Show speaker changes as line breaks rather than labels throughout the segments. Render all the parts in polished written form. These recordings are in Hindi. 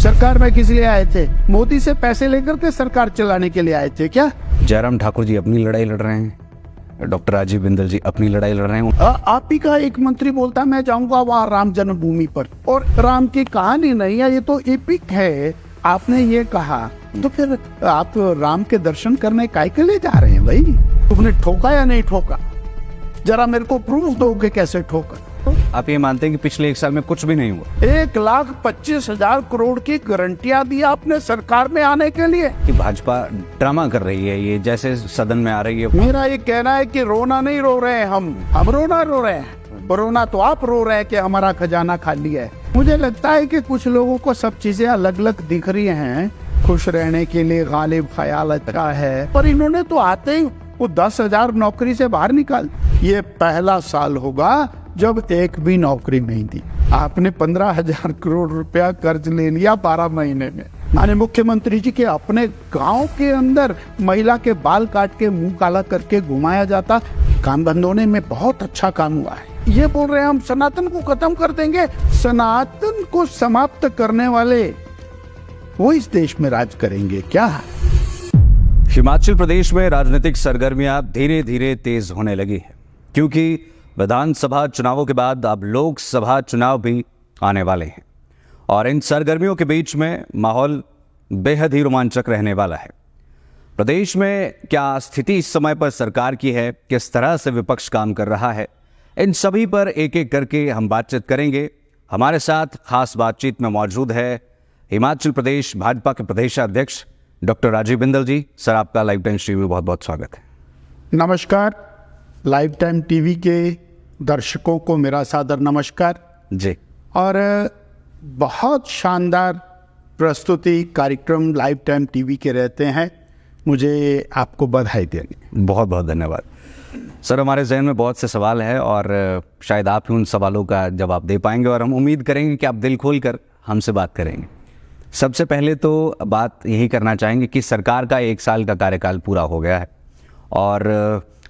सरकार में किस लिए आए थे? मोदी से पैसे लेकर के सरकार चलाने के लिए आए थे क्या?
जयराम ठाकुर जी अपनी लड़ाई लड़ रहे हैं, डॉक्टर राजीव बिंदल जी अपनी लड़ाई लड़ रहे हैं।
आप ही का एक मंत्री बोलता मैं जाऊंगा वहाँ राम जन्मभूमि पर, और राम की कहानी नहीं है, ये तो एपिक है। आपने ये कहा तो फिर आप राम के दर्शन करने काय के लिए जा रहे हैं भाई? तुमने ठोका या नहीं ठोका? जरा मेरे को प्रूफ दो कि कैसे ठोका।
आप ये मानते हैं कि पिछले 1 साल में कुछ भी नहीं हुआ?
1,25,000 करोड़ की गारंटियां दी आपने सरकार में आने के लिए।
कि भाजपा ड्रामा कर रही है, ये जैसे सदन में आ रही है।
मेरा ये कहना है कि रोना नहीं रो रहे हैं हम रोना रो रहे हैं। रोना तो आप रो रहे हैं कि हमारा खजाना खाली है। मुझे लगता है कि कुछ लोगों को सब चीजें अलग अलग दिख रही हैं। खुश रहने के लिए गालिब ख्याल अच्छा है, पर इन्होंने तो आते ही वो 10,000 नौकरी से बाहर निकाल। ये पहला साल होगा जब एक भी नौकरी नहीं दी। आपने 15,000 करोड़ रुपया कर्ज ले लिया 12 महीने में। माननीय मुख्यमंत्री जी के अपने गांव के अंदर महिला के बाल काट के मुंह काला करके घुमाया जाता। काम बंद होने में बहुत अच्छा काम हुआ है। ये बोल रहे हैं हम सनातन को खत्म कर देंगे। सनातन को समाप्त करने वाले वो इस देश में राज करेंगे क्या?
हिमाचल प्रदेश में राजनीतिक सरगर्मियां धीरे धीरे तेज होने लगी है, क्योंकि विधानसभा चुनावों के बाद अब लोकसभा चुनाव भी आने वाले हैं और इन सरगर्मियों के बीच में माहौल बेहद ही रोमांचक रहने वाला है। प्रदेश में क्या स्थिति इस समय पर सरकार की है, किस तरह से विपक्ष काम कर रहा है, इन सभी पर एक एक करके हम बातचीत करेंगे। हमारे साथ खास बातचीत में मौजूद है हिमाचल प्रदेश भाजपा के प्रदेशाध्यक्ष डॉक्टर राजीव बिंदल जी। सर, आपका लाइव टाइम टीवी में बहुत बहुत स्वागत है।
नमस्कार। लाइव टाइम टीवी के दर्शकों को मेरा सादर नमस्कार
जी।
और बहुत शानदार प्रस्तुति कार्यक्रम लाइव टाइम टीवी के रहते हैं, मुझे आपको बधाई देनी।
बहुत बहुत धन्यवाद सर। हमारे जहन में बहुत से सवाल हैं और शायद आप ही उन सवालों का जवाब दे पाएंगे और हम उम्मीद करेंगे कि आप दिल खोल कर हमसे बात करेंगे। सबसे पहले तो बात यही करना चाहेंगे कि सरकार का 1 साल का कार्यकाल पूरा हो गया है और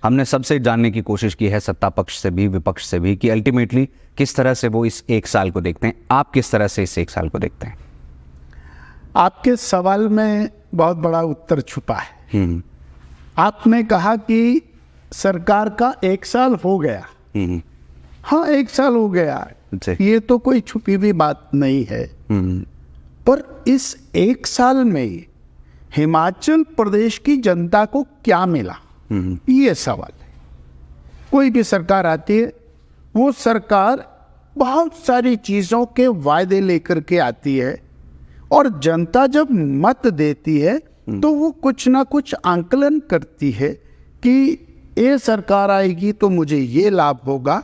हमने सबसे जानने की कोशिश की है, सत्ता पक्ष से भी विपक्ष से भी, कि अल्टीमेटली किस तरह से वो इस 1 साल को देखते हैं। आप किस तरह से इस 1 साल को देखते हैं?
आपके सवाल में बहुत बड़ा उत्तर छुपा है। आपने कहा कि सरकार का 1 साल हो गया। हाँ, 1 साल हो गया, ये तो कोई छुपी हुई बात नहीं है। पर इस 1 साल में हिमाचल प्रदेश की जनता को क्या मिला, ये सवाल है। कोई भी सरकार आती है, वो सरकार बहुत सारी चीजों के वायदे लेकर के आती है और जनता जब मत देती है तो वो कुछ ना कुछ आंकलन करती है कि ए सरकार आएगी तो मुझे ये लाभ होगा,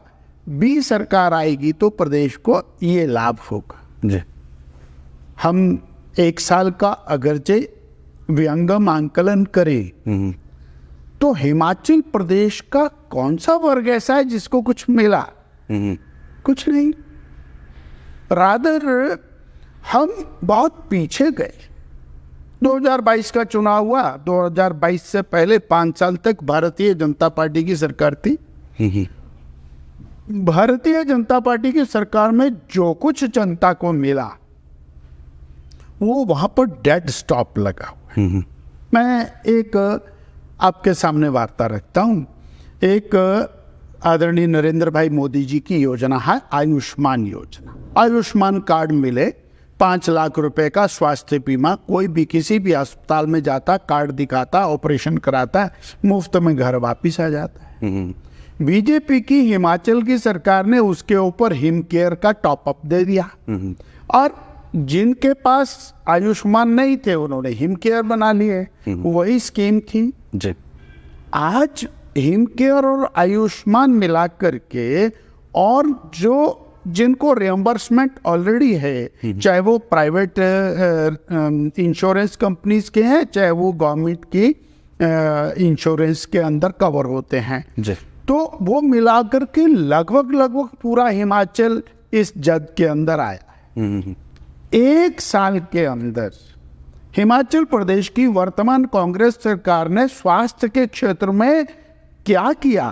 बी सरकार आएगी तो प्रदेश को ये लाभ होगा जी। हम 1 साल का अगरचे व्यंगम आंकलन करें तो हिमाचल प्रदेश का कौन सा वर्ग ऐसा है जिसको कुछ मिला? कुछ नहीं। रादर हम बहुत पीछे गए। 2022 का चुनाव हुआ, 2022 से पहले 5 साल तक भारतीय जनता पार्टी की सरकार थी। भारतीय जनता पार्टी की सरकार में जो कुछ जनता को मिला वो वहां पर डेड स्टॉप लगा हुआ। मैं एक आपके सामने वार्ता रखता हूं। एक आदरणीय नरेंद्र भाई मोदी जी की योजना है आयुष्मान योजना। आयुष्मान कार्ड मिले, 5 लाख रुपए का स्वास्थ्य बीमा, कोई भी किसी भी अस्पताल में जाता, कार्ड दिखाता, ऑपरेशन कराता, मुफ्त में घर वापिस आ जाता है। बीजेपी की हिमाचल की सरकार ने उसके ऊपर हिम केयर का टॉप अप दे दिया और जिनके पास आयुष्मान नहीं थे उन्होंने हिम केयर बना लिए। वही स्कीम थी
जी।
आज हिम केयर और आयुष्मान मिला करके और जो जिनको रियम्बर्समेंट ऑलरेडी है, चाहे वो प्राइवेट इंश्योरेंस कंपनीज के हैं, चाहे वो गवर्नमेंट की इंश्योरेंस के अंदर कवर होते हैं जी। तो वो मिला करके लगभग पूरा हिमाचल इस जग के अंदर आया है। 1 साल के अंदर हिमाचल प्रदेश की वर्तमान कांग्रेस सरकार ने स्वास्थ्य के क्षेत्र में क्या किया,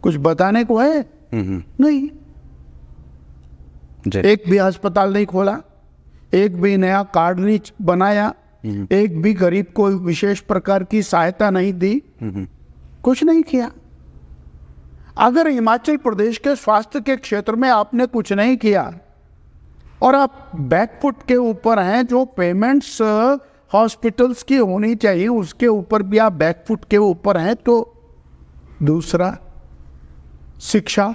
कुछ बताने को है? नहीं। एक भी अस्पताल नहीं खोला, एक भी नया कार्ड नहीं बनाया, एक भी गरीब को विशेष प्रकार की सहायता नहीं दी, कुछ नहीं किया। अगर हिमाचल प्रदेश के स्वास्थ्य के क्षेत्र में आपने कुछ नहीं किया और आप बैकफुट के ऊपर हैं, जो पेमेंट्स हॉस्पिटल्स की होनी चाहिए उसके ऊपर भी आप बैकफुट के ऊपर हैं, तो दूसरा शिक्षा,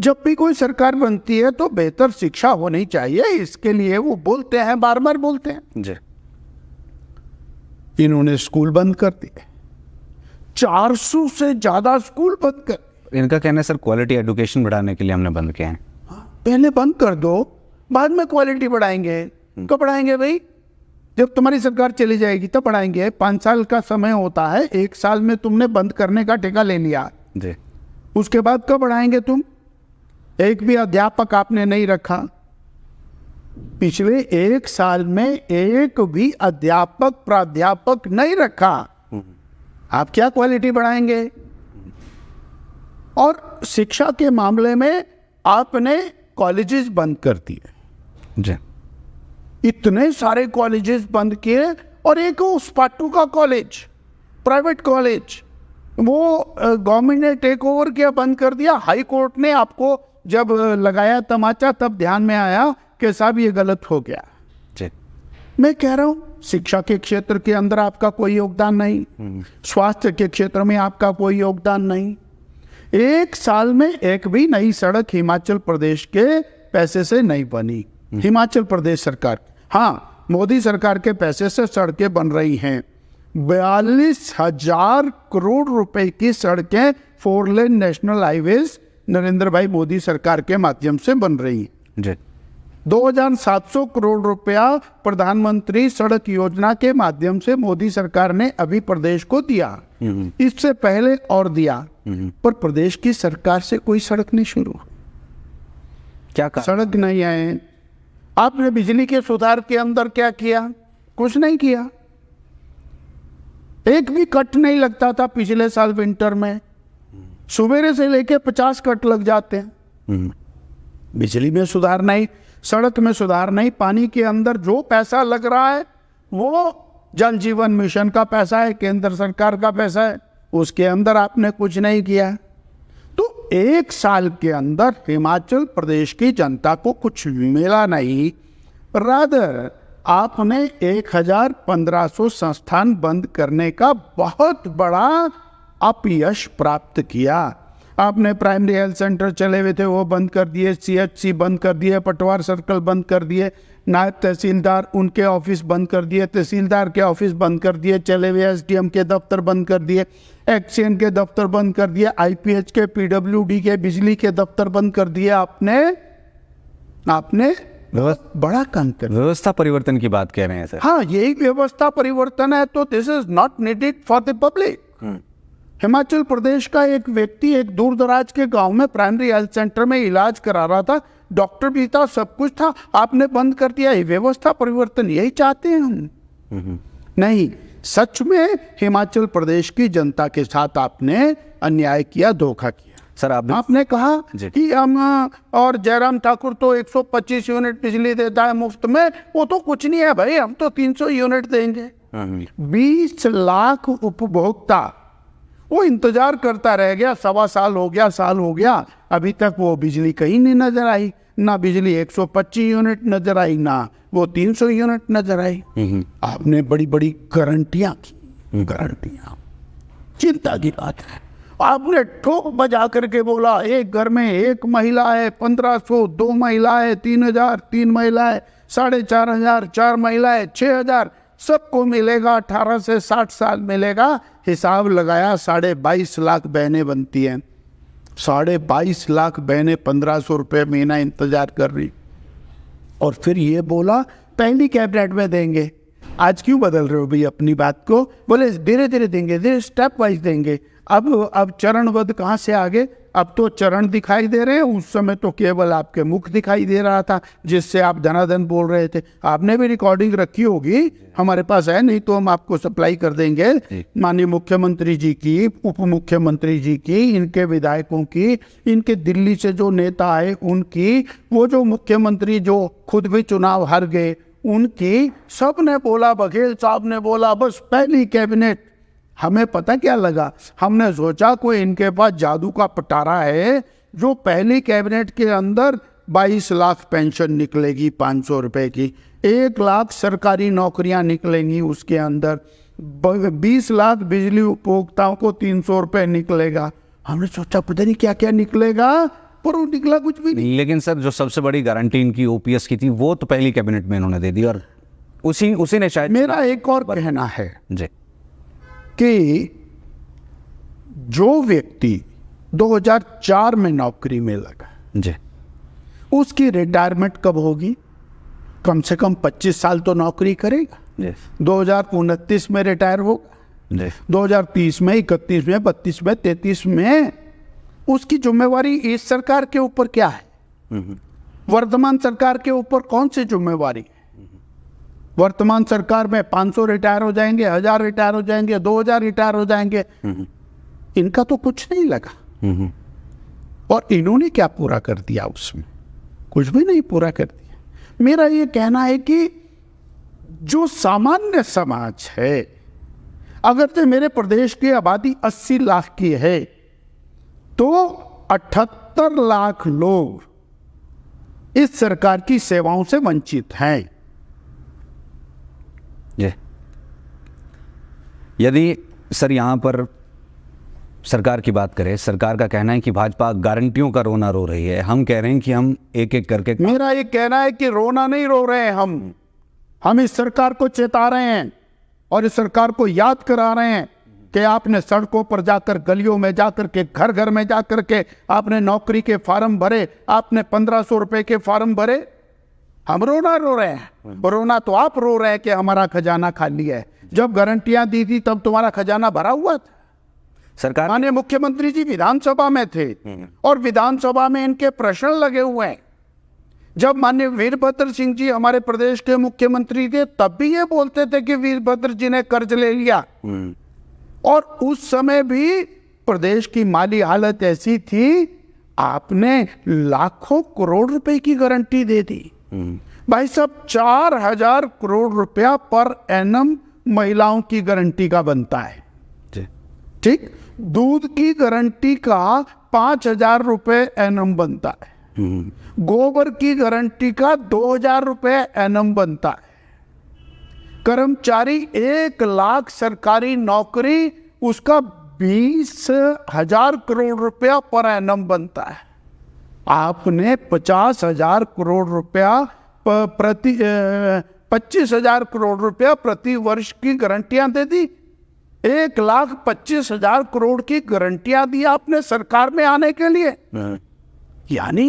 जब भी कोई सरकार बनती है तो बेहतर शिक्षा होनी चाहिए, इसके लिए वो बोलते हैं, बार बार बोलते हैं
जी।
इन्होंने स्कूल बंद कर दिए, 400 से ज्यादा स्कूल बंद कर।
इनका कहना है सर क्वालिटी एजुकेशन बढ़ाने के लिए हमने बंद किए हैं।
पहले बंद कर दो, बाद में क्वालिटी बढ़ाएंगे। कब बढ़ाएंगे भाई? जब तुम्हारी सरकार चली जाएगी तब बढ़ाएंगे। 5 साल का समय होता है, 1 साल में तुमने बंद करने का ठेका ले लिया
जी,
उसके बाद कब बढ़ाएंगे तुम? एक भी अध्यापक आपने नहीं रखा, पिछले 1 साल में एक भी अध्यापक प्राध्यापक नहीं रखा, आप क्या क्वालिटी बढ़ाएंगे? और शिक्षा के मामले में आपने कॉलेजेस बंद कर दिए
जी।
इतने सारे कॉलेजेस बंद किए, और एक वो स्पाटू का कॉलेज, प्राइवेट कॉलेज, वो गवर्नमेंट ने टेक ओवर किया, बंद कर दिया। हाई कोर्ट ने आपको जब लगाया तमाचा तब ध्यान में आया कि साहब ये गलत हो गया
जी।
मैं कह रहा हूँ शिक्षा के क्षेत्र के अंदर आपका कोई योगदान नहीं, स्वास्थ्य के क्षेत्र में आपका कोई योगदान नहीं। 1 साल में एक भी नई सड़क हिमाचल प्रदेश के पैसे से नहीं बनी। हिमाचल प्रदेश सरकार, हाँ, मोदी सरकार के पैसे से सड़कें बन रही हैं। 42,000 करोड़ रुपए की सड़कें 4 लेन नेशनल हाईवेज नरेंद्र भाई मोदी सरकार के माध्यम से बन रही हैं
जी।
2,700 करोड़ रुपया प्रधानमंत्री सड़क योजना के माध्यम से मोदी सरकार ने अभी प्रदेश को दिया, इससे पहले और दिया, पर प्रदेश की सरकार से कोई सड़क नहीं शुरू,
क्या कहा?
सड़क नहीं आए। आपने बिजली के सुधार के अंदर क्या किया? कुछ नहीं किया। एक भी कट नहीं लगता था पिछले साल विंटर में, सवेरे से लेके 50 कट लग जाते हैं। बिजली में सुधार नहीं, सड़क में सुधार नहीं, पानी के अंदर जो पैसा लग रहा है वो जल जीवन मिशन का पैसा है, केंद्र सरकार का पैसा है, उसके अंदर आपने कुछ नहीं किया। तो 1 साल के अंदर हिमाचल प्रदेश की जनता को कुछ मिला नहीं, रादर आपने 1,1500 संस्थान बंद करने का बहुत बड़ा अपयश प्राप्त किया। आपने प्राइमरी हेल्थ सेंटर चले हुए थे वो बंद कर दिए, CHC बंद कर दिए, पटवार सर्कल बंद कर दिए, नायब तहसीलदार उनके ऑफिस बंद कर दिए, तहसीलदार के ऑफिस बंद कर दिए, चले हुए SDM के दफ्तर बंद कर दिए, एक्सचेंज के दफ्तर बंद कर दिए, IPH के, PWD के, बिजली के दफ्तर बंद कर दिए। आपने बड़ा काम कर,
व्यवस्था परिवर्तन की बात कह रहे हैं सर।
हाँ, यही व्यवस्था परिवर्तन है, तो this is not needed for the public. Himachal Pradesh का एक व्यक्ति एक दूर दराज के गांव में प्राइमरी हेल्थ सेंटर में इलाज करा रहा था, डॉक्टर भी था, सब कुछ था, आपने बंद कर दिया। ये व्यवस्था परिवर्तन यही चाहते हैं हम? नहीं, सच में हिमाचल प्रदेश की जनता के साथ आपने अन्याय किया, धोखा किया।
सर
आपने कहा कि हम और जयराम ठाकुर तो 125 यूनिट बिजली देता है मुफ्त में, वो तो कुछ नहीं है भाई, हम तो 300 यूनिट देंगे। 20 लाख उपभोक्ता वो इंतजार करता रह गया, 1.25 साल हो गया, साल हो गया, अभी तक वो बिजली कहीं नहीं नजर आई, ना बिजली 125 यूनिट नजर आई, ना वो 300 यूनिट नजर आई। आपने बड़ी बड़ी गारंटियां की, गारंटियां, चिंता की बात है। आपने ठोक बजा करके बोला एक घर में 1 महिला है 1500, 2 महिलाएं 3000, 3 महिलाएं 4500, 4 महिलाएं 6000, सबको मिलेगा, 18 से 60 साल मिलेगा। हिसाब लगाया 22.5 लाख बहनें बनती हैं, 22.5 लाख बहनें 1500 रुपये महीना इंतजार कर रही, और फिर ये बोला पहली कैबिनेट में देंगे। आज क्यों बदल रहे हो भाई अपनी बात को? बोले धीरे धीरे देंगे, धीरे स्टेप वाइज देंगे। अब चरणबद्ध कहाँ से आगे, अब तो चरण दिखाई दे रहे हैं, उस समय तो केवल आपके मुख दिखाई दे रहा था जिससे आप धनाधन बोल रहे थे। आपने भी रिकॉर्डिंग रखी होगी, हमारे पास है, नहीं तो हम आपको सप्लाई कर देंगे। माननीय मुख्यमंत्री जी की, उप मुख्यमंत्री जी की, इनके विधायकों की, इनके दिल्ली से जो नेता आए उनकी, वो जो मुख्यमंत्री जो खुद भी चुनाव हार गए उनकी, सब ने बोला, बघेल साहब ने बोला, बस पहली कैबिनेट। हमें पता क्या लगा, हमने सोचा कोई इनके पास जादू का पटारा है जो पहली कैबिनेट के अंदर 22 लाख पेंशन निकलेगी 500 रुपए की, 1 लाख सरकारी नौकरियां निकलेंगी उसके अंदर, 20 लाख बिजली उपभोक्ताओं को 300 रुपए निकलेगा। हमने सोचा पता नहीं क्या क्या निकलेगा, पर वो निकला कुछ भी नहीं।
लेकिन सर जो सबसे बड़ी गारंटी इनकी ओपीएस की थी वो तो पहली कैबिनेट में इन्होंने दे दी, और उसी ने शायद।
मेरा एक और कहना है
जी
कि जो व्यक्ति 2004 में नौकरी में लगा
जी,
उसकी रिटायरमेंट कब होगी? कम से कम 25 साल तो नौकरी करेगा।
जी
2029 में रिटायर होगा,
जी
2030 में, 31 में, 32 में, 33 में। उसकी जिम्मेवारी इस सरकार के ऊपर क्या है? वर्तमान सरकार के ऊपर कौन सी जिम्मेवारी है? वर्तमान सरकार में 500 रिटायर हो जाएंगे, 1000 रिटायर हो जाएंगे, 2000 रिटायर हो जाएंगे, इनका तो कुछ नहीं लगा। और इन्होंने क्या पूरा कर दिया? उसमें कुछ भी नहीं पूरा कर दिया। मेरा ये कहना है कि जो सामान्य समाज है, अगर तो मेरे प्रदेश की आबादी 80 लाख की है तो 78 लाख लोग इस सरकार की सेवाओं से वंचित हैं।
यदि सर यहाँ पर सरकार की बात करें, सरकार का कहना है कि भाजपा गारंटियों का रोना रो रही है, हम कह रहे हैं कि हम एक एक करके।
मेरा ये कहना है कि रोना नहीं रो रहे हैं हम इस सरकार को चेता रहे हैं और इस सरकार को याद करा रहे हैं कि आपने सड़कों पर जाकर, गलियों में जाकर के, घर घर में जाकर के आपने नौकरी के फार्म भरे, आपने 1500 रुपए के फार्म भरे। हम रोना रो रहे हैं, रोना तो आप रो रहे हैं कि हमारा खजाना खाली है। जब गारंटियां दी थी तब तुम्हारा खजाना भरा हुआ था।
सरकार
माननीय मुख्यमंत्री जी विधानसभा में थे और विधानसभा में इनके प्रश्न लगे हुए हैं। जब माननीय वीरभद्र सिंह जी हमारे प्रदेश के मुख्यमंत्री थे तब भी ये बोलते थे कि वीरभद्र जी ने कर्ज ले लिया, और उस समय भी प्रदेश की माली हालत ऐसी थी, आपने लाखों करोड़ रुपए की गारंटी दे दी। भाई साहब 4000 करोड़ रुपया पर एनम महिलाओं की गारंटी का बनता है। ठीक, दूध की गारंटी का 5000 रुपए एनम बनता है, गोबर की गारंटी का 2000 रुपए एनम बनता है, कर्मचारी 1 लाख सरकारी नौकरी उसका 20,000 करोड़ रुपया पर एनम बनता है। आपने 50,000 करोड़ रुपया प्रति 25,000 करोड़ रुपया प्रति वर्ष की गारंटियां दे दी। 1,25,000 करोड़ की गारंटियां दी आपने सरकार में आने के लिए। यानी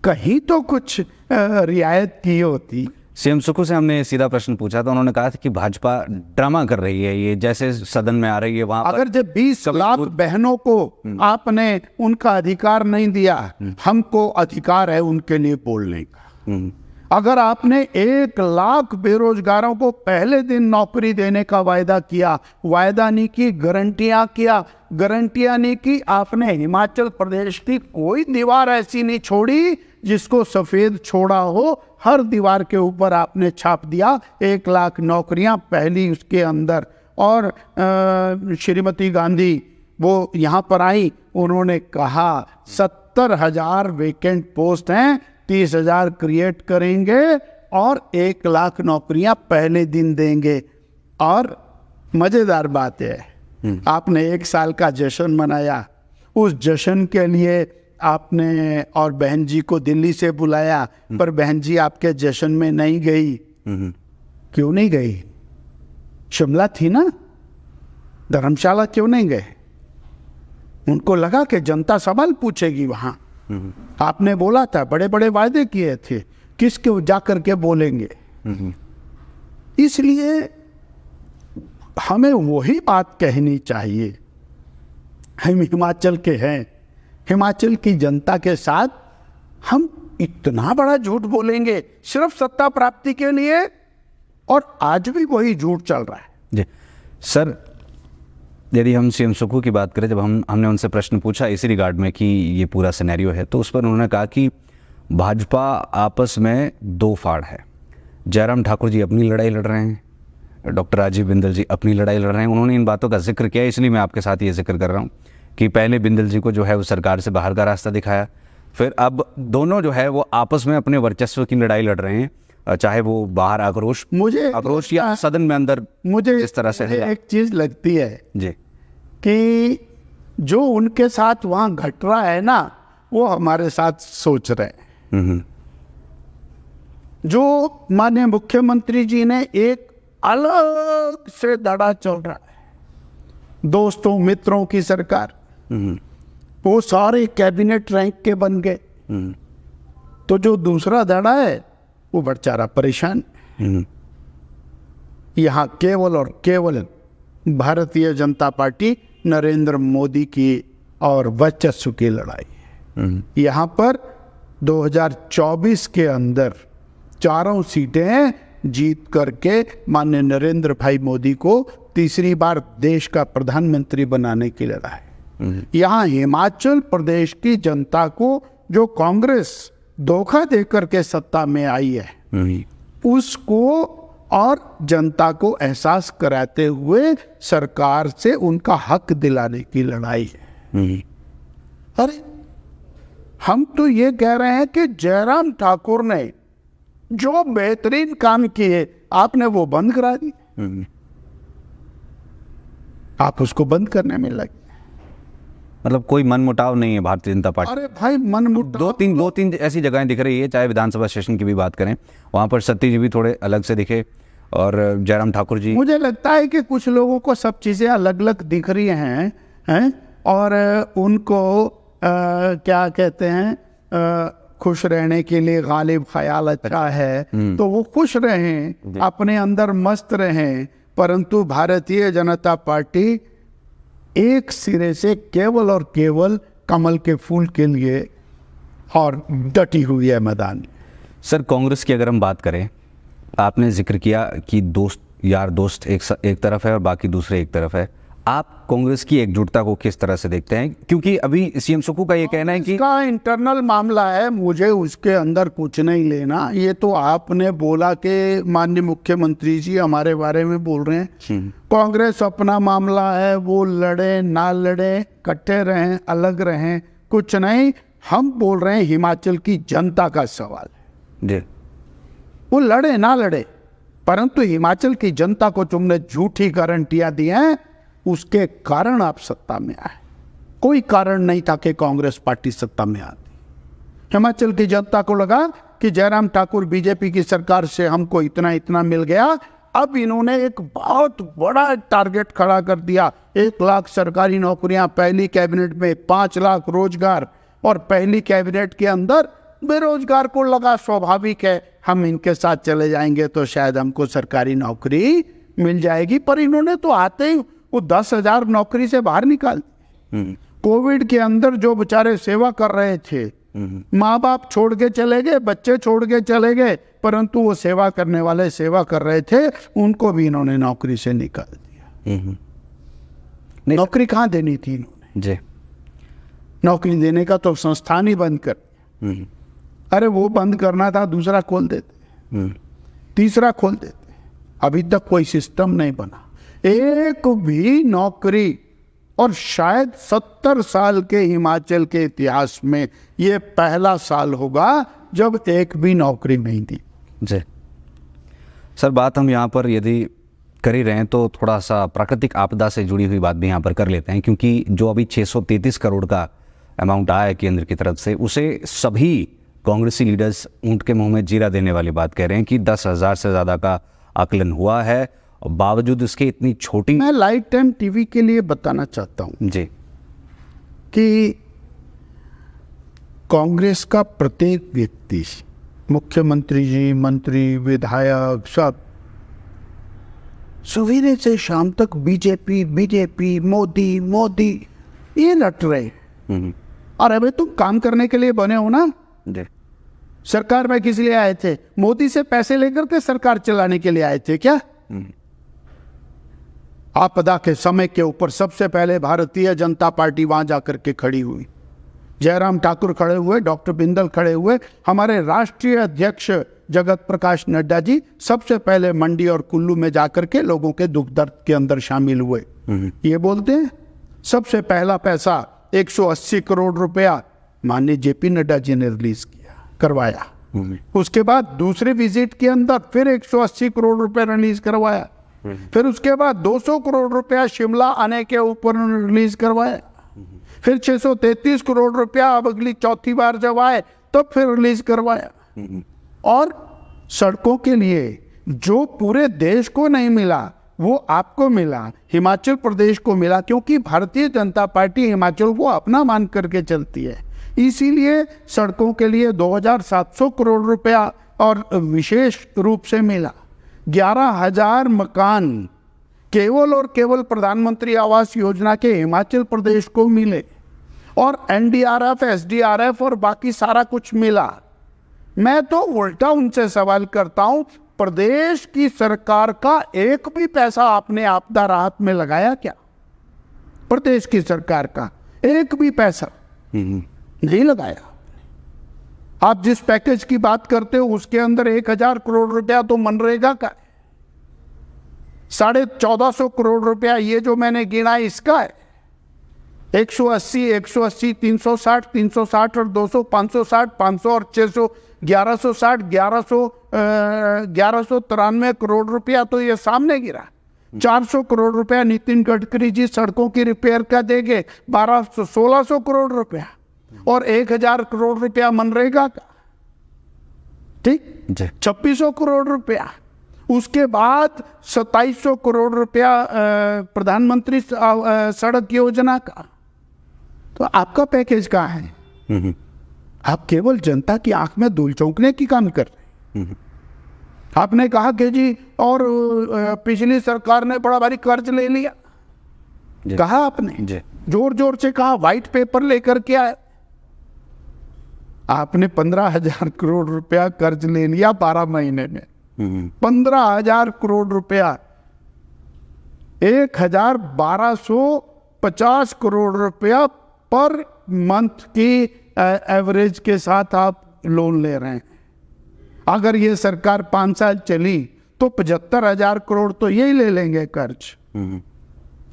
कहीं तो कुछ रियायत की होती।
सीएम सुखू से हमने सीधा प्रश्न पूछा था, उन्होंने कहा था कि भाजपा ड्रामा कर रही है, ये जैसे सदन में आ रही है वहां
अगर जब 20 लाख बहनों को आपने उनका अधिकार नहीं दिया, हमको अधिकार है उनके लिए बोलने का। अगर आपने 1 लाख बेरोजगारों को पहले दिन नौकरी देने का वायदा किया, वायदा नहीं की, गारंटियां किया, गारंटियां नहीं की, आपने हिमाचल प्रदेश की कोई दीवार ऐसी नहीं छोड़ी जिसको सफेद छोड़ा हो, हर दीवार के ऊपर आपने छाप दिया 1 लाख नौकरियां पहली उसके अंदर। और श्रीमती गांधी वो यहाँ पर आई, उन्होंने कहा 70,000 वेकेंट पोस्ट हैं, 30,000 क्रिएट करेंगे और 1 लाख नौकरियां पहले दिन देंगे। और मजेदार बात है, आपने 1 साल का जश्न मनाया, उस जश्न के लिए आपने और बहन जी को दिल्ली से बुलाया, पर बहन जी आपके जश्न में नहीं गई। क्यों नहीं गई? शिमला थी ना, धर्मशाला क्यों नहीं गए? उनको लगा कि जनता सवाल पूछेगी वहां। आपने बोला था, बड़े बड़े वायदे किए थे, किसके जाकर के बोलेंगे? इसलिए हमें वही बात कहनी चाहिए। हम हिमाचल के हैं, हिमाचल की जनता के साथ हम इतना बड़ा झूठ बोलेंगे सिर्फ सत्ता प्राप्ति के लिए, और आज भी वही झूठ चल रहा है।
जी सर, यदि हम सीएम सुक्खू की बात करें, जब हमने उनसे प्रश्न पूछा इसी रिगार्ड में कि ये पूरा सिनेरियो है, तो उस पर उन्होंने कहा कि भाजपा आपस में दो फाड़ है। जयराम ठाकुर जी अपनी लड़ाई लड़ रहे हैं, डॉक्टर राजीव बिंदल जी अपनी लड़ाई लड़ रहे हैं। उन्होंने इन बातों का जिक्र किया, इसलिए मैं आपके साथ ये जिक्र कर रहा हूँ कि पहले बिंदल जी को जो है वो सरकार से बाहर का रास्ता दिखाया, फिर अब दोनों जो है वो आपस में अपने वर्चस्व की लड़ाई लड़ रहे हैं, चाहे वो बाहर आक्रोश या सदन में अंदर
मुझे
इस तरह से है।
एक चीज लगती है
जी
कि जो उनके साथ वहां घट रहा है ना, वो हमारे साथ सोच रहे हैं। जो माननीय मुख्यमंत्री जी ने एक अलग से दड़ा चल रहा है, दोस्तों मित्रों की सरकार, वो सारे कैबिनेट रैंक के बन गए, तो जो दूसरा दड़ा है वो बेचारा परेशान। यहाँ केवल और केवल भारतीय जनता पार्टी नरेंद्र मोदी की और वर्चस्व की लड़ाई है। यहाँ पर 2024 के अंदर चारों सीटें जीत करके माननीय नरेंद्र भाई मोदी को तीसरी बार देश का प्रधानमंत्री बनाने की लड़ाई। यहाँ हिमाचल प्रदेश की जनता को जो कांग्रेस धोखा देकर के सत्ता में आई है, उसको और जनता को एहसास कराते हुए सरकार से उनका हक दिलाने की लड़ाई है। अरे हम तो ये कह रहे हैं कि जयराम ठाकुर ने जो बेहतरीन काम किए आपने वो बंद करा दी, आप उसको बंद करने में लगे।
मतलब कोई मनमुटाव नहीं है भारतीय जनता पार्टी।
अरे भाई मनमुटाव
दो तीन ऐसी जगहें दिख रही है, चाहे विधानसभा सेशन की भी बात करें, वहां पर सत्ती जी भी थोड़े अलग से दिखे और जयराम ठाकुर जी।
मुझे लगता है कि कुछ लोगों को सब चीजें अलग अलग दिख रही हैं और उनको क्या कहते हैं, खुश रहने के लिए गालिब ख्याल अच्छा है, तो वो खुश रहें, अपने अंदर मस्त रहें, परंतु भारतीय जनता पार्टी एक सिरे से केवल और केवल कमल के फूल के लिए और डटी हुई है मैदान में।
सर कांग्रेस की अगर हम बात करें, आपने जिक्र किया कि दोस्त यार दोस्त एक तरफ है और बाकी दूसरे एक तरफ है, आप कांग्रेस की एकजुटता को किस तरह से देखते हैं? क्योंकि अभी सीएम सुक्खू का ये कहना है कि
इसका इंटरनल मामला है, मुझे उसके अंदर कुछ नहीं लेना। ये तो आपने बोला कि माननीय मुख्यमंत्री जी हमारे बारे में बोल रहे हैं, कांग्रेस अपना मामला है, वो लड़े ना लड़े, इकट्ठे रहें अलग रहें, कुछ नहीं। हम बोल रहे हैं हिमाचल की जनता का सवाल है
जी,
वो लड़े ना लड़े, परंतु हिमाचल की जनता को तुमने झूठी गारंटियां दी हैं, उसके कारण आप सत्ता में आए। कोई कारण नहीं था कि कांग्रेस पार्टी सत्ता में आती। हिमाचल की जनता को लगा कि जयराम ठाकुर बीजेपी की सरकार से हमको इतना इतना मिल गया, अब इन्होंने एक बहुत बड़ा टारगेट खड़ा कर दिया, 1 लाख सरकारी नौकरियां, पहली कैबिनेट में 5 लाख रोजगार, और पहली कैबिनेट के अंदर बेरोजगार को लगा स्वाभाविक है हम इनके साथ चले जाएंगे तो शायद हमको सरकारी नौकरी मिल जाएगी, पर इन्होंने तो आते ही वो 10,000 नौकरी से बाहर निकाल दी। कोविड के अंदर जो बेचारे सेवा कर रहे थे, माँ बाप छोड़ के चले गए, बच्चे छोड़ के चले गए, परंतु वो सेवा करने वाले सेवा कर रहे थे, उनको भी इन्होंने नौकरी से निकाल दिया। नौकरी कहाँ देनी थी इन्होंने
जी,
नौकरी देने का तो संस्थान ही बंद कर। अरे वो बंद करना था, दूसरा खोल देते, तीसरा खोल देते। अभी तक कोई सिस्टम नहीं बना, एक भी नौकरी, और शायद 70 साल के हिमाचल के इतिहास में ये पहला साल होगा जब एक भी नौकरी नहीं दी।
जी सर, बात हम यहाँ पर यदि कर ही रहे हैं तो थोड़ा सा प्राकृतिक आपदा से जुड़ी हुई बात भी यहाँ पर कर लेते हैं, क्योंकि जो अभी 633 करोड़ का अमाउंट आया है केंद्र की तरफ से, उसे सभी कांग्रेसी लीडर्स ऊंट के मुंह में जीरा देने वाली बात कह रहे हैं कि 10,000 से ज़्यादा का आकलन हुआ है, और बावजूद इसके इतनी छोटी।
मैं लाइट टाइम टीवी के लिए बताना चाहता हूँ
जी
कि कांग्रेस का प्रत्येक व्यक्ति, मुख्यमंत्री जी, मंत्री, विधायक, सब सवेरे से शाम तक बीजेपी बीजेपी, मोदी मोदी, ये लट रहे। और अभी तुम काम करने के लिए बने हो ना।
जी।
सरकार में किस लिए आए थे? मोदी से पैसे लेकर के सरकार चलाने के लिए आए थे क्या? आपदा के समय के ऊपर सबसे पहले भारतीय जनता पार्टी वहां जाकर के खड़ी हुई। जयराम ठाकुर खड़े हुए, डॉक्टर बिंदल खड़े हुए, हमारे राष्ट्रीय अध्यक्ष जगत प्रकाश नड्डा जी सबसे पहले मंडी और कुल्लू में जाकर के लोगों के दुख दर्द के अंदर शामिल हुए। ये बोलते हैं सबसे पहला पैसा 180 करोड़ रुपया माननीय जेपी नड्डा जी ने रिलीज करवाया। उसके बाद दूसरे विजिट के अंदर फिर 180 करोड़ रुपया रिलीज करवाया। फिर उसके बाद 200 करोड़ रुपया शिमला आने के ऊपर रिलीज करवाया। फिर 633 करोड़ रुपया अब अगली चौथी बार जब आए तब फिर रिलीज करवाया। और सड़कों के लिए जो पूरे देश को नहीं मिला वो आपको मिला, हिमाचल प्रदेश को मिला, क्योंकि भारतीय जनता पार्टी हिमाचल को अपना मान करके चलती है। इसीलिए सड़कों के लिए 2700 करोड़ रुपया और विशेष रूप से मिला। 11,000 मकान केवल और केवल प्रधानमंत्री आवास योजना के हिमाचल प्रदेश को मिले और एनडीआरएफ, एसडीआरएफ और बाकी सारा कुछ मिला। मैं तो उल्टा उनसे सवाल करता हूं, प्रदेश की सरकार का एक भी पैसा आपने आपदा राहत में लगाया क्या? प्रदेश की सरकार का एक भी पैसा नहीं लगाया। आप जिस पैकेज की बात करते हो उसके अंदर 1,000 करोड़ रुपया तो मनरेगा का है, 1450 करोड़ रुपया ये जो मैंने गिना इसका है। 180, 180, 360, 360 और 200, 560, 500 और 600, 1160, 1193 करोड़ रुपया तो ये सामने गिरा। 400 करोड़ रुपया नितिन गडकरी जी सड़कों की रिपेयर का देंगे, 1600 करोड़ रुपया और 1,000 करोड़ रुपया मनरेगा का, ठीक, 2600 करोड़ रुपया। उसके बाद 2700 करोड़ रुपया प्रधानमंत्री सड़क योजना का। तो आपका पैकेज कहाँ है? आप केवल जनता की आंख में धूल झोंकने की काम कर रहे हैं। आपने कहा कि जी और पिछली सरकार ने बड़ा भारी कर्ज ले लिया, कहा आपने, जोर जोर से कहा, व्हाइट पेपर लेकर के आए। आपने 15,000 करोड़ रुपया कर्ज ले लिया 12 महीने में। 15,000 करोड़ रुपया, 1,1250 करोड़ रुपया पर मंथ की एवरेज के साथ आप लोन ले रहे हैं। अगर ये सरकार 5 साल चली तो 75,000 करोड़ तो यही ले लेंगे कर्ज।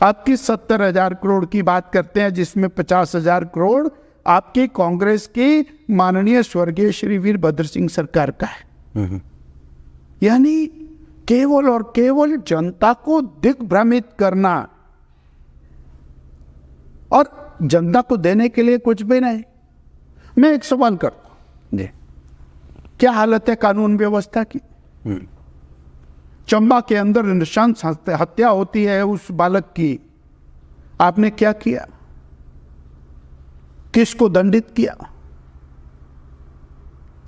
आपकी 70,000 करोड़ की बात करते हैं, जिसमें 50,000 करोड़ आपकी कांग्रेस की माननीय स्वर्गीय श्री वीरभद्र सिंह सरकार का है। यानी केवल और केवल जनता को दिग्भ्रमित करना और जनता को देने के लिए कुछ भी नहीं। मैं एक सवाल करता हूं, क्या हालत है कानून व्यवस्था की? चंबा के अंदर नृशंस हत्या होती है उस बालक की, आपने क्या किया? किसको दंडित किया?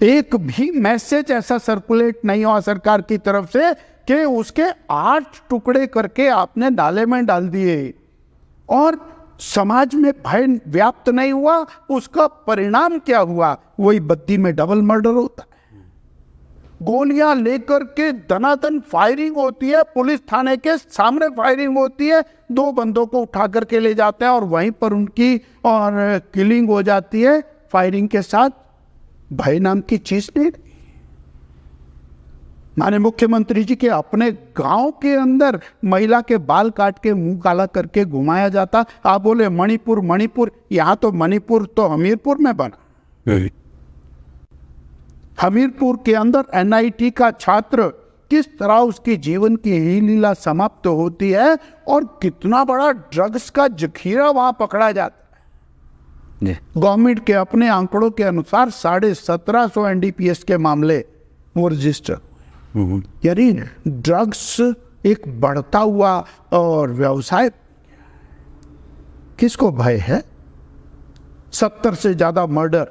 एक भी मैसेज ऐसा सर्कुलेट नहीं हुआ सरकार की तरफ से कि उसके 8 टुकड़े करके आपने नाले में डाल दिए और समाज में भय व्याप्त नहीं हुआ। उसका परिणाम क्या हुआ? वही बद्दी में डबल मर्डर होता है, गोलियां लेकर के दनादन फायरिंग होती है, पुलिस थाने के सामने फायरिंग होती है, 2 बंदों को उठा करके ले जाते हैं और वहीं पर उनकी और किलिंग हो जाती है फायरिंग के साथ। भय नाम की चीज नहीं। माने मुख्यमंत्री जी के अपने गांव के अंदर महिला के बाल काट के मुंह काला करके घुमाया जाता। आप बोले मणिपुर मणिपुर, यहां तो मणिपुर तो हमीरपुर में बना। हमीरपुर के अंदर एनआईटी का छात्र किस तरह उसकी जीवन की ही लीला समाप्त होती है और कितना बड़ा ड्रग्स का जखीरा वहां पकड़ा जाता है। गवर्नमेंट के अपने आंकड़ों के अनुसार 1750 एनडीपीएस के मामले वो रजिस्टर। यानी ड्रग्स एक बढ़ता हुआ और व्यवसाय। किसको भय है? 70 से ज्यादा मर्डर,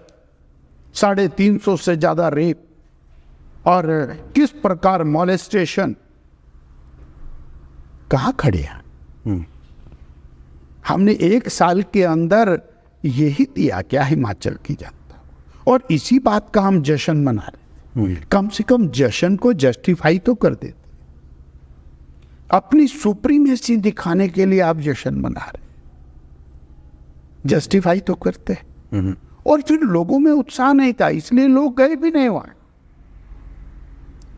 350 से ज्यादा रेप और किस प्रकार मॉलेस्टेशन। कहां खड़े हैं? हमने 1 साल के अंदर यही दिया क्या हिमाचल की जनता को? और इसी बात का हम जश्न मना रहे थे। कम से कम जश्न को जस्टिफाई तो कर देते। अपनी सुप्रीमेसी दिखाने के लिए आप जश्न मना रहे, जस्टिफाई तो करते। और फिर लोगों में उत्साह नहीं था, इसलिए लोग गए भी नहीं वहां।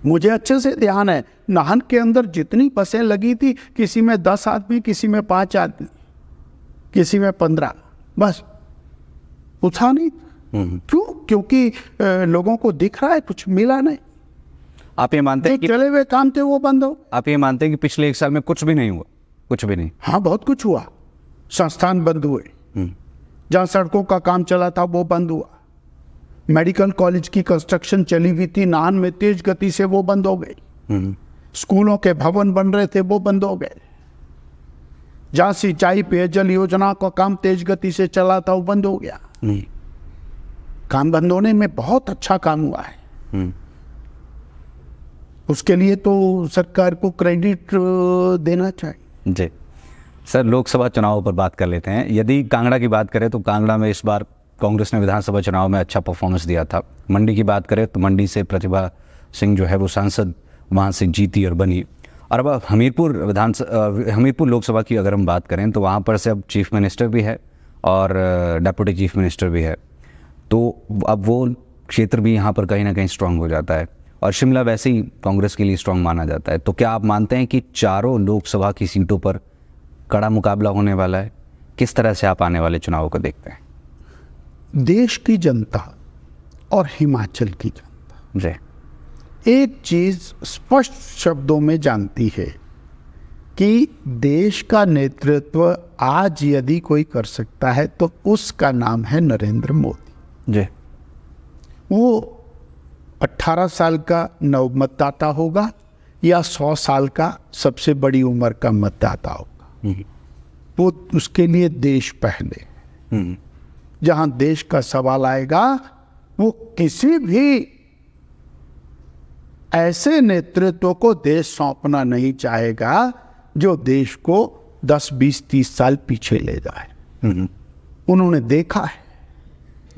मुझे अच्छे से ध्यान है, नाहन के अंदर जितनी बसें लगी थी, किसी में 10 आदमी, किसी में 5 आदमी, किसी में 15, बस उत्साह नहीं। क्यों? क्योंकि लोगों को दिख रहा है कुछ मिला नहीं।
आप ये मानते हैं कि
चले हुए काम थे वो बंद हो।
आप ये मानते हैं कि पिछले 1 साल में कुछ भी नहीं हुआ? कुछ भी नहीं।
हाँ, बहुत कुछ हुआ। संस्थान बंद हुए, जहां सड़कों का काम चला था वो बंद हुआ। मेडिकल कॉलेज की कंस्ट्रक्शन चली हुई थी नाहन में, तेज गति से वो बंद हो गई। स्कूलों के भवन बन रहे थे वो बंद हो गए। जहां सिंचाई पेयजल योजना का काम तेज गति से चला था वो बंद हो गया। काम बंद होने में बहुत अच्छा काम हुआ है। उसके लिए तो सरकार को क्रेडिट देना चाहिए।
जी सर, लोकसभा चुनाव पर बात कर लेते हैं। यदि कांगड़ा की बात करें तो कांगड़ा में इस बार कांग्रेस ने विधानसभा चुनाव में अच्छा परफॉर्मेंस दिया था। मंडी की बात करें तो मंडी से प्रतिभा सिंह जो है वो सांसद वहाँ से जीती और बनी। और अब हमीरपुर लोकसभा की अगर हम बात करें तो वहाँ पर से अब चीफ मिनिस्टर भी है और डेप्यूटी चीफ मिनिस्टर भी है, तो अब वो क्षेत्र भी यहाँ पर कहीं ना कहीं स्ट्रांग हो जाता है। और शिमला वैसे ही कांग्रेस के लिए स्ट्रांग माना जाता है। तो क्या आप मानते हैं कि चारों लोकसभा की सीटों पर कड़ा मुकाबला होने वाला है? किस तरह से आप आने वाले चुनाव को देखते हैं?
देश की जनता और हिमाचल की जनता
जी
एक चीज स्पष्ट शब्दों में जानती है कि देश का नेतृत्व आज यदि कोई कर सकता है तो उसका नाम है नरेंद्र मोदी।
जी
वो 18 साल का नव मतदाता होगा या 100 साल का सबसे बड़ी उम्र का मतदाता होगा, वो उसके लिए देश पहले। जहां देश का सवाल आएगा वो किसी भी ऐसे नेतृत्व को देश सौंपना नहीं चाहेगा जो देश को 10, 20, 30 साल पीछे ले जाए। उन्होंने देखा है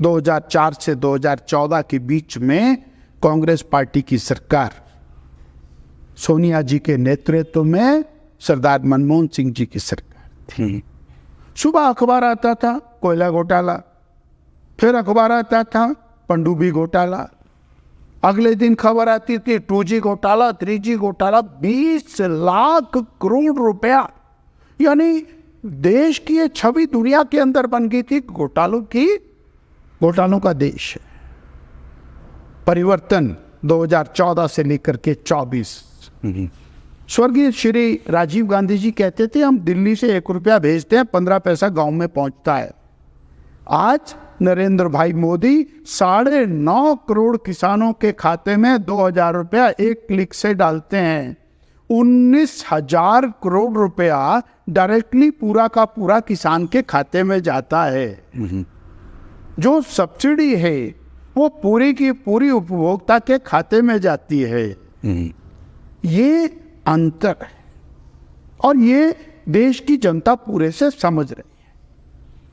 2004 से 2014 के बीच में कांग्रेस पार्टी की सरकार सोनिया जी के नेतृत्व में सरदार मनमोहन सिंह जी की सरकार थी। सुबह अखबार आता था कोयला घोटाला, फिर अखबार आता था पनडुब्बी घोटाला, अगले दिन खबर आती थी 2G घोटाला, 3G घोटाला, 20 लाख करोड़ रुपया। यानी देश की ये छवि दुनिया के अंदर बन गई थी घोटालों का देश है। परिवर्तन 2014 से लेकर के 24। स्वर्गीय श्री राजीव गांधी जी कहते थे हम दिल्ली से 1 रुपया भेजते हैं 15 पैसा गांव में पहुंचता है। आज नरेंद्र भाई मोदी 9.5 करोड़ किसानों के खाते में 2000 रुपया एक क्लिक से डालते हैं। 19,000 करोड़ रुपया डायरेक्टली पूरा का पूरा किसान के खाते में जाता है। जो सब्सिडी है वो पूरी की पूरी उपभोक्ता के खाते में जाती है। ये अंतर है और ये देश की जनता पूरे से समझ रही है।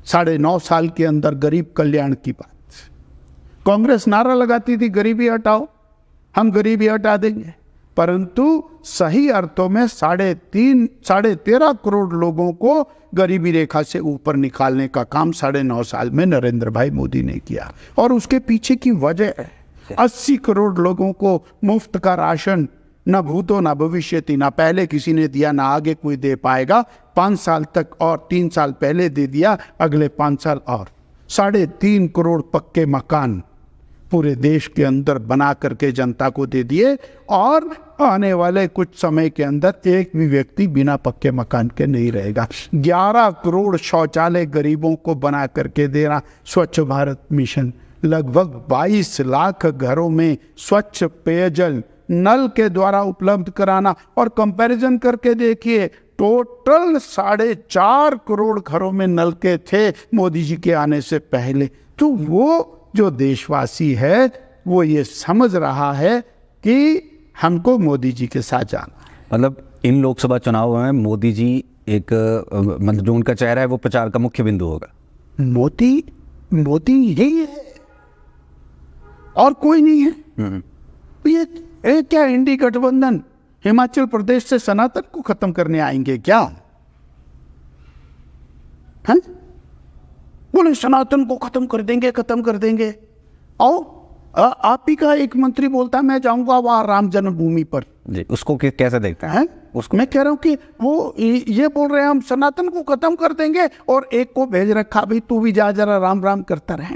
9.5 साल के अंदर गरीब कल्याण की बात, कांग्रेस नारा लगाती थी गरीबी हटाओ, हम गरीबी हटा देंगे, परंतु सही अर्थों में 13.5 करोड़ लोगों को गरीबी रेखा से ऊपर निकालने का काम 9.5 साल में नरेंद्र भाई मोदी ने किया। और उसके पीछे की वजह है 80 करोड़ लोगों को मुफ्त का राशन, न भूतो न भविष्यति, ना पहले किसी ने दिया ना आगे कोई दे पाएगा। 5 साल तक और 3 साल पहले दे दिया, अगले 5 साल और 3.5 करोड़ पक्के मकान पूरे देश के अंदर बना करके जनता को दे दिए। और आने वाले कुछ समय के अंदर एक भी व्यक्ति बिना पक्के मकान के नहीं रहेगा। 11 करोड़ शौचालय गरीबों को बना करके देना। स्वच्छ भारत मिशन, लगभग 22 लाख घरों में स्वच्छ पेयजल नल के द्वारा उपलब्ध कराना। और कंपैरिजन करके देखिए, टोटल 4.5 करोड़ घरों में नलके थे मोदी जी के आने से पहले। तो वो जो देशवासी है वो ये समझ रहा है कि हमको मोदी जी के साथ जाना है।
मतलब इन लोकसभा चुनाव में मोदी जी एक मतलब जो उनका चेहरा है वो प्रचार का मुख्य बिंदु होगा।
मोदी मोदी यही है और कोई नहीं है। ये क्या इंडी गठबंधन हिमाचल प्रदेश से सनातन को खत्म करने आएंगे क्या? हैं? बोले सनातन को खत्म कर देंगे। आओ आप ही का एक मंत्री बोलता है मैं जाऊंगा वहां राम जन्मभूमि पर
जी, उसको कैसे देखते हैं?
उसको मैं कह रहा हूं कि वो ये बोल रहे हैं हम सनातन को खत्म कर देंगे और एक को भेज रखा भाई तू भी जा जरा राम राम करता रहे।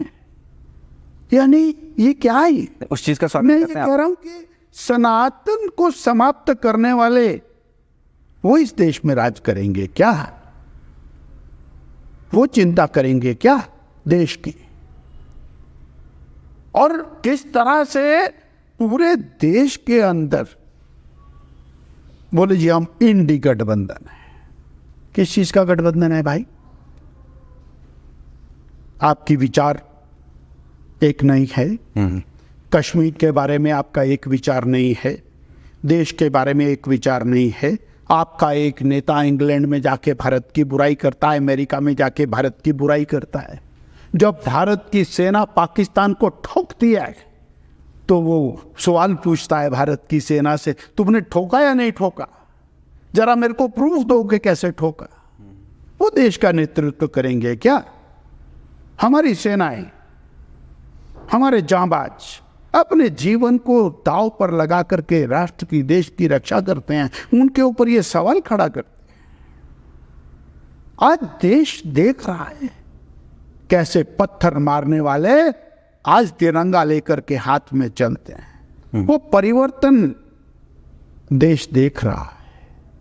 यानी ये क्या है?
उस चीज का
मैं ये कह रहा हूं कि सनातन को समाप्त करने वाले वो इस देश में राज करेंगे क्या? वो चिंता करेंगे क्या देश की? और किस तरह से पूरे देश के अंदर बोले जी हम इंडी गठबंधन है। किस चीज का गठबंधन है भाई? आपकी विचार एक नहीं है, कश्मीर के बारे में आपका एक विचार नहीं है, देश के बारे में एक विचार नहीं है। आपका एक नेता इंग्लैंड में जाके भारत की बुराई करता है, अमेरिका में जाके भारत की बुराई करता है। जब भारत की सेना पाकिस्तान को ठोकती है तो वो सवाल पूछता है भारत की सेना से तुमने ठोका या नहीं ठोका, जरा मेरे को प्रूफ दो कि कैसे ठोका। वो देश का नेतृत्व करेंगे क्या? हमारी सेनाएं, हमारे जांबाज अपने जीवन को दांव पर लगा करके राष्ट्र की देश की रक्षा करते हैं, उनके ऊपर ये सवाल खड़ा करते हैं। आज देश देख रहा है कैसे पत्थर मारने वाले आज तिरंगा लेकर के हाथ में चलते हैं। वो परिवर्तन देश देख रहा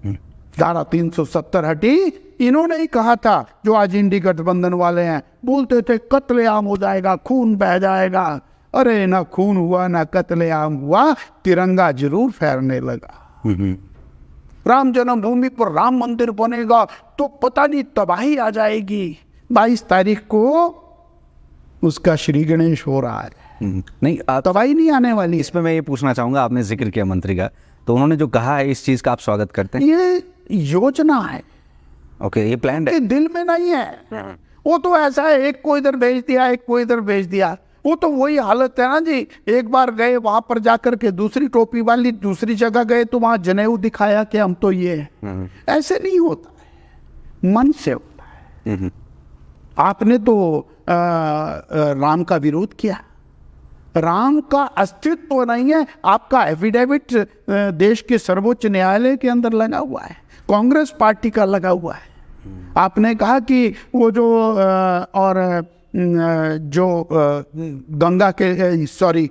है। धारा 370 हटी, इन्होंने ही कहा था। जो आज इंडी गठबंधन वाले हैं बोलते थे कत्लेआम हो जाएगा, खून बह जाएगा। अरे ना खून हुआ ना कत्लेआम हुआ, तिरंगा जरूर फहरने लगा। राम जन्मभूमि पर राम मंदिर बनेगा तो पता नहीं तबाही आ जाएगी। 22 तारीख को उसका श्री गणेश हो रहा है।
नहीं,
तबाही नहीं आने वाली।
इसमें मैं ये पूछना चाहूंगा, आपने जिक्र किया मंत्री का, तो उन्होंने जो कहा है इस चीज का आप स्वागत करते हैं?
ये योजना है।
ओके, ये प्लान है,
दिल में नहीं है। वो तो ऐसा है, एक को इधर भेज दिया, एक को इधर भेज दिया। वो तो वही हालत है ना जी, एक बार गए वहां पर जाकर के दूसरी टोपी वाली दूसरी जगह गए तो वहां जनेऊ दिखाया कि हम तो ये हैं। ऐसे नहीं होता है, मन से होता है। आपने तो राम का विरोध किया, राम का अस्तित्व नहीं है। आपका एफिडेविट देश के सर्वोच्च न्यायालय के अंदर लगा हुआ है, कांग्रेस पार्टी का लगा हुआ है। आपने कहा कि वो जो गंगा के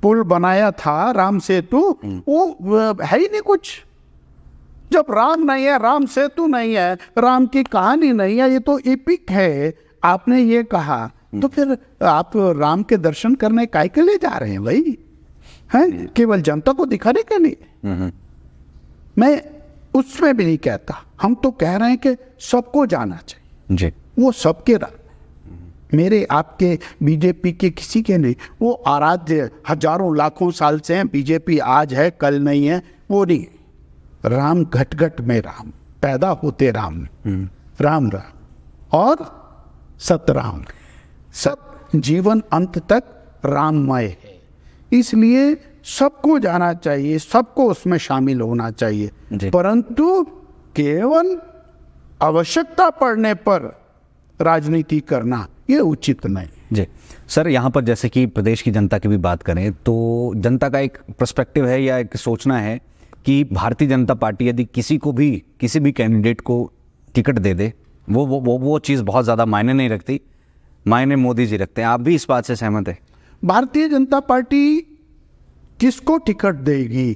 पुल बनाया था राम सेतु, वो है ही नहीं कुछ। जब राम नहीं है, राम सेतु नहीं है, राम की कहानी नहीं है, ये तो एपिक है। आपने ये कहा तो फिर आप राम के दर्शन करने काय के लिए जा रहे हैं भाई? हैं केवल जनता को दिखाने के लिए? मैं उसमें भी नहीं कहता, हम तो कह रहे हैं कि सबको जाना चाहिए
जी।
वो सबके मेरे आपके बीजेपी के किसी के नहीं। वो आराध्य हजारों लाखों साल से हैं। बीजेपी आज है कल नहीं है, वो नहीं। राम घट घट में राम, पैदा होते राम, राम राम और सतराम, सब जीवन अंत तक राममय है। इसलिए सबको जाना चाहिए, सबको उसमें शामिल होना चाहिए, परंतु केवल आवश्यकता पड़ने पर राजनीति करना ये उचित नहीं।
जी सर, यहाँ पर जैसे कि प्रदेश की जनता की भी बात करें तो जनता का एक पर्सपेक्टिव है या एक सोचना है कि भारतीय जनता पार्टी यदि किसी भी कैंडिडेट को टिकट दे दे, वो चीज़ बहुत ज़्यादा मायने नहीं रखती, मायने मोदी जी रखते हैं। आप भी इस बात से सहमत है?
भारतीय जनता पार्टी किसको टिकट देगी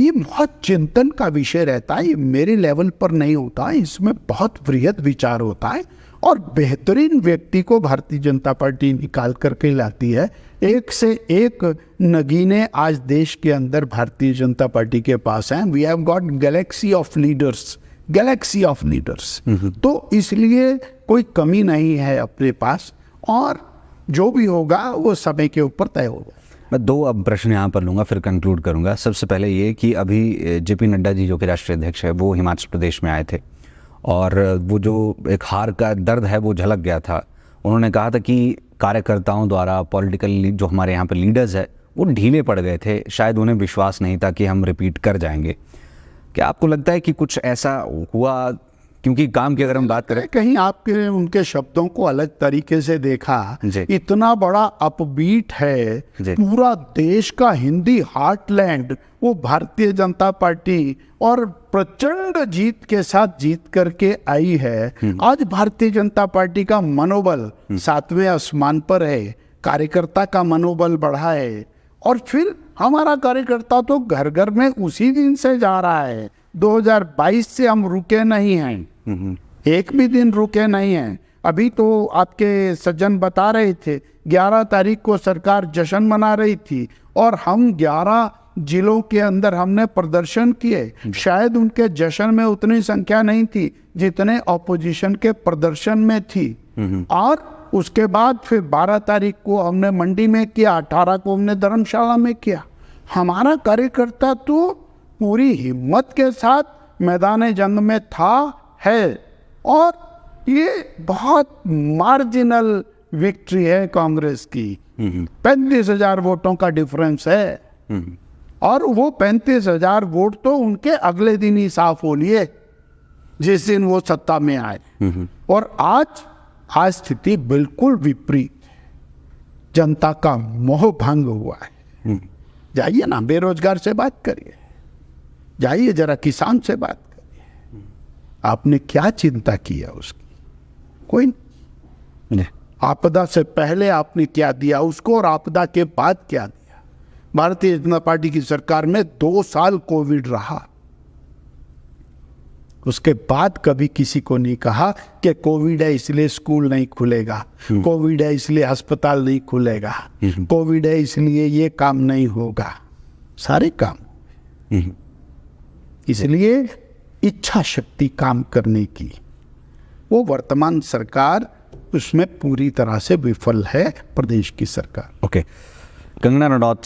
ये बहुत चिंतन का विषय रहता है। ये मेरे लेवल पर नहीं होता है, इसमें बहुत बृहद विचार होता है और बेहतरीन व्यक्ति को भारतीय जनता पार्टी निकाल करके लाती है। एक से एक नगीने आज देश के अंदर भारतीय जनता पार्टी के पास हैं। We have got galaxy of leaders, galaxy of leaders. तो इसलिए कोई कमी नहीं है अपने पास, और जो भी होगा वो समय के ऊपर तय होगा।
मैं 2 अब प्रश्न यहाँ पर लूँगा, फिर कंक्लूड करूँगा। सबसे पहले ये कि अभी जेपी नड्डा जी जो कि राष्ट्रीय अध्यक्ष है वो हिमाचल प्रदेश में आए थे और वो जो एक हार का दर्द है वो झलक गया था। उन्होंने कहा था कि कार्यकर्ताओं द्वारा पॉलिटिकल जो हमारे यहाँ पे लीडर्स है वो ढीले पड़ गए थे, शायद उन्हें विश्वास नहीं था कि हम रिपीट कर जाएंगे। क्या आपको लगता है कि कुछ ऐसा हुआ? क्योंकि काम की अगर हम बात करें,
कहीं आपके उनके शब्दों को अलग तरीके से देखा।
जी।
इतना बड़ा अपबीट है,
जी।
पूरा देश का हिंदी हार्टलैंड वो भारतीय जनता पार्टी और प्रचंड जीत के साथ जीत करके आई है। आज भारतीय जनता पार्टी का मनोबल 7वें आसमान पर है, कार्यकर्ता का मनोबल बढ़ा है। और फिर हमारा कार्यकर्ता तो घर घर में उसी दिन से जा रहा है। 2022 से हम रुके नहीं हैं, एक भी दिन रुके नहीं हैं। अभी तो आपके सज्जन बता रहे थे 11 तारीख को सरकार जश्न मना रही थी और हम 11 जिलों के अंदर हमने प्रदर्शन किए। शायद उनके जश्न में उतनी संख्या नहीं थी जितने ऑपोजिशन के प्रदर्शन में थी। और उसके बाद फिर 12 तारीख को हमने मंडी में किया, 18 को हमने धर्मशाला में किया। हमारा कार्यकर्ता तो पूरी हिम्मत के साथ मैदान जंग में था, है। और ये बहुत मार्जिनल विक्ट्री है कांग्रेस की। 35,000 वोटों का डिफरेंस है। और वो 35,000 वोट तो उनके अगले दिन ही साफ हो लिए जिस दिन वो सत्ता में आए। और आज स्थिति बिल्कुल विपरीत है। जनता का मोह भंग हुआ है। जाइए ना, बेरोजगार से बात करिए, जाइए जरा किसान से बात करिए। आपने क्या चिंता किया उसकी? कोई नहीं। आपदा से पहले आपने क्या दिया उसको और आपदा के बाद क्या दिया? भारतीय जनता पार्टी की सरकार में 2 साल कोविड रहा, उसके बाद कभी किसी को नहीं कहा कि कोविड है इसलिए स्कूल नहीं खुलेगा, कोविड है इसलिए अस्पताल नहीं खुलेगा, कोविड है इसलिए ये काम नहीं होगा। सारे काम। इसलिए इच्छा शक्ति काम करने की वो वर्तमान सरकार उसमें पूरी तरह से विफल है, प्रदेश की सरकार।
ओके, कंगना रनौत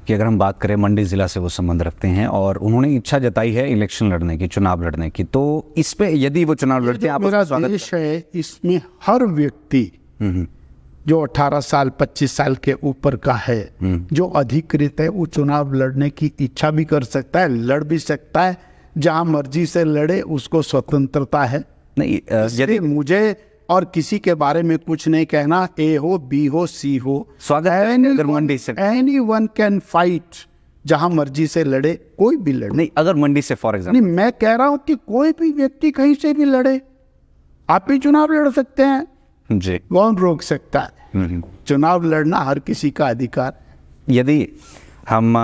की अगर हम बात करें, मंडी जिला से वो संबंध रखते हैं और उन्होंने इच्छा जताई है इलेक्शन लड़ने की, चुनाव लड़ने की। तो इस पे यदि वो चुनाव लड़ते हैं, आप
मेरा देश है, इसमें हर व्यक्ति जो 18 साल 25 साल के ऊपर का है, जो अधिकृत है, वो चुनाव लड़ने की इच्छा भी कर सकता है, लड़ भी सकता है। जहां मर्जी से लड़े, उसको स्वतंत्रता है।
नहीं,
यदि मुझे और किसी के बारे में कुछ नहीं कहना, ए हो, बी हो, सी हो,
स्वागत है अगर मंडी से।
एनीवन कैन फाइट, जहां मर्जी से लड़े, कोई भी लड़े।
नहीं, अगर मंडी से फॉर एग्जाम्पल,
नहीं, मैं कह रहा हूं कि कोई भी व्यक्ति कहीं से भी लड़े, आप भी चुनाव लड़ सकते हैं
जी,
कौन रोक सकता है? चुनाव लड़ना हर किसी का अधिकार।
यदि हम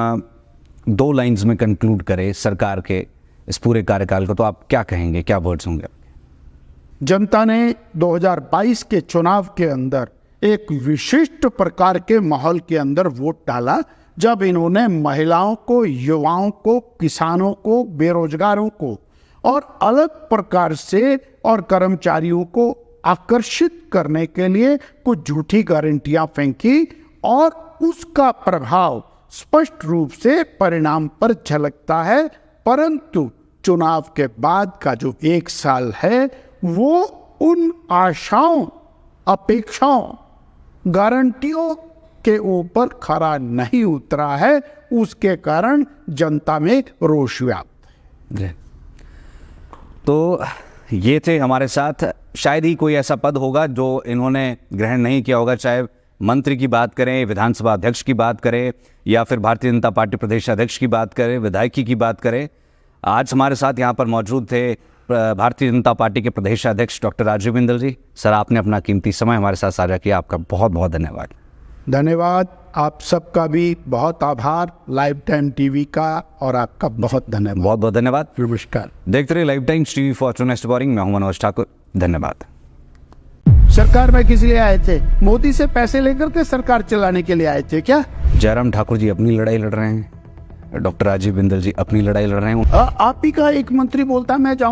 2 लाइंस में कंक्लूड करें सरकार के इस पूरे कार्यकाल को, तो आप क्या कहेंगे, क्या वर्ड्स होंगे?
जनता ने 2022 के चुनाव के अंदर एक विशिष्ट प्रकार के माहौल के अंदर वोट डाला, जब इन्होंने महिलाओं को, युवाओं को, किसानों को, बेरोजगारों को और अलग प्रकार से और कर्मचारियों को आकर्षित करने के लिए कुछ झूठी गारंटियां फेंकी और उसका प्रभाव स्पष्ट रूप से परिणाम पर झलकता है। परंतु चुनाव के बाद का जो 1 साल है, वो उन आशाओं, अपेक्षाओं, गारंटियों के ऊपर खरा नहीं उतरा है। उसके कारण जनता में रोष व्याप्त है।
तो ये थे हमारे साथ। शायद ही कोई ऐसा पद होगा जो इन्होंने ग्रहण नहीं किया होगा, चाहे मंत्री की बात करें, विधानसभा अध्यक्ष की बात करें, या फिर भारतीय जनता पार्टी प्रदेश अध्यक्ष की बात करें, विधायकी की बात करें। आज हमारे साथ यहाँ पर मौजूद थे भारतीय जनता पार्टी के प्रदेश अध्यक्ष डॉक्टर राजीव बिंदल जी। सर, आपने अपना कीमती समय हमारे साथ साझा किया, आपका बहुत बहुत धन्यवाद।
धन्यवाद। आप सबका भी बहुत आभार, लाइव टाइम टीवी का, और आपका बहुत धन्यवाद।
बहुत बहुत धन्यवाद।
नमस्कार।
देखते रहिए live times TV for true next boring. मैं हूं मनोज ठाकुर। धन्यवाद।
सरकार में किस लिए आए थे? मोदी से पैसे लेकर के सरकार चलाने के लिए आए थे क्या?
जयराम ठाकुर जी अपनी लड़ाई लड़ रहे हैं, डॉक्टर राजीव बिंदल जी अपनी लड़ाई लड़ रहे हैं।
आप ही का एक मंत्री बोलता मैं जाऊंगा